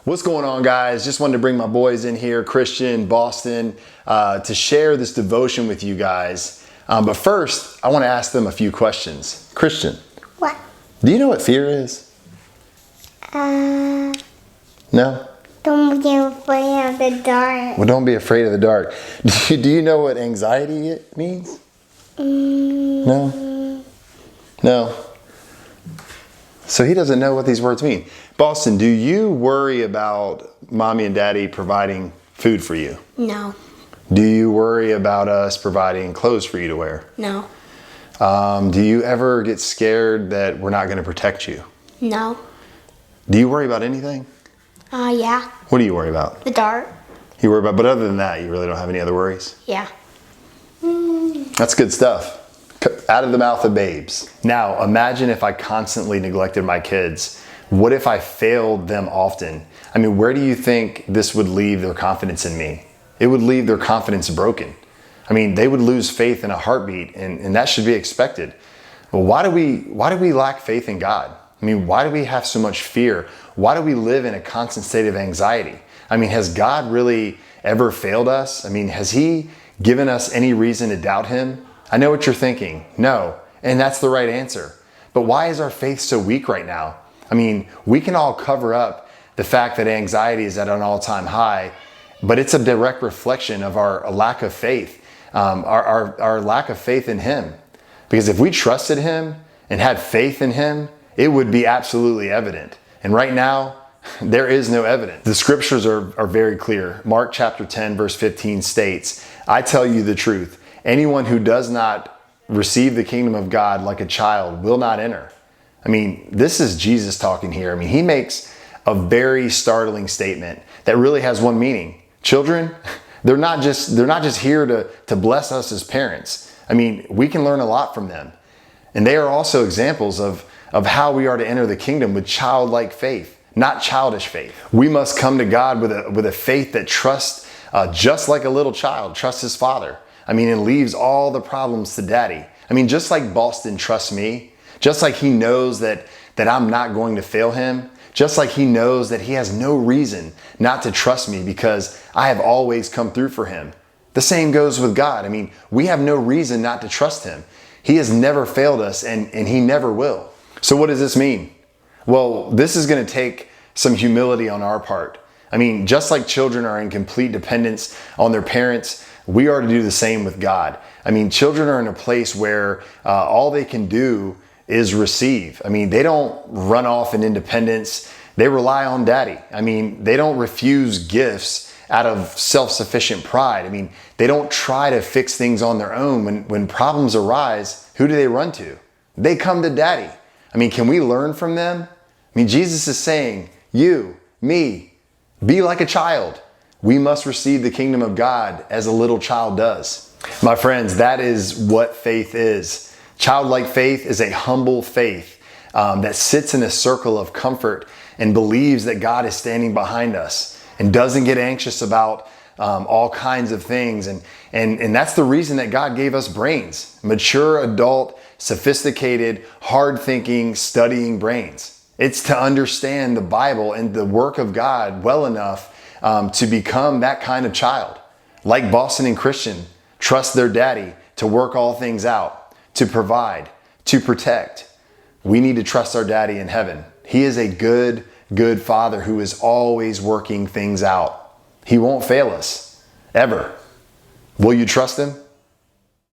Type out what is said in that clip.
What's going on, guys? Just wanted to bring my boys in here, Christian, Boston, to share this devotion with you guys. But first, I want to ask them a few questions. Christian. What? Do you know what fear is? No? Don't be afraid of the dark. Well, don't be afraid of the dark. Do you know what anxiety means? No? No. So he doesn't know what these words mean. Boston, do you worry about mommy and daddy providing food for you? No. Do you worry about us providing clothes for you to wear? No. Do you ever get scared that we're not going to protect you? No. Do you worry about anything? Yeah. What do you worry about? The dark. You worry about, but other than that, you really don't have any other worries? Yeah. That's good stuff. Out of the mouth of babes. Now, imagine if I constantly neglected my kids. What if I failed them often? I mean, where do you think this would leave their confidence in me? It would leave their confidence broken. I mean, they would lose faith in a heartbeat, and that should be expected. Well, why do we lack faith in God? I mean, why do we have so much fear? Why do we live in a constant state of anxiety? I mean, has God really ever failed us? I mean, has He given us any reason to doubt Him? I know what you're thinking. No. And that's the right answer. But why is our faith so weak right now? I mean, we can all cover up the fact that anxiety is at an all-time high, but it's a direct reflection of our lack of faith, our lack of faith in Him. Because if we trusted Him and had faith in Him, it would be absolutely evident. And right now, there is no evidence. The scriptures are very clear. Mark chapter 10, verse 15 states, "I tell you the truth. Anyone who does not receive the kingdom of God like a child will not enter." I mean, this is Jesus talking here. I mean, He makes a very startling statement that really has one meaning. Children, they're not just here to bless us as parents. I mean, we can learn a lot from them. And they are also examples of how we are to enter the kingdom with childlike faith, not childish faith. We must come to God with a faith that trusts, just like a little child trusts his father. I mean, and leaves all the problems to daddy. I mean, just like Boston trusts me, just like he knows that I'm not going to fail him, just like he knows that he has no reason not to trust me because I have always come through for him. The same goes with God. I mean, we have no reason not to trust Him. He has never failed us, and He never will. So what does this mean? Well, this is going to take some humility on our part. I mean, just like children are in complete dependence on their parents, we are to do the same with God. I mean, children are in a place where all they can do is receive. I mean, they don't run off in independence. They rely on daddy. I mean, they don't refuse gifts out of self-sufficient pride. I mean, they don't try to fix things on their own. When problems arise, who do they run to? They come to daddy. I mean, can we learn from them? I mean, Jesus is saying, you, me, be like a child. We must receive the kingdom of God as a little child does. My friends, that is what faith is. Childlike faith is a humble faith that sits in a circle of comfort and believes that God is standing behind us and doesn't get anxious about all kinds of things. And that's the reason that God gave us brains. Mature, adult, sophisticated, hard-thinking, studying brains. It's to understand the Bible and the work of God well enough to become that kind of child. Like Boston and Christian, trust their daddy to work all things out, to provide, to protect. We need to trust our daddy in heaven. He is a good Father who is always working things out. He won't fail us, ever. Will you trust Him?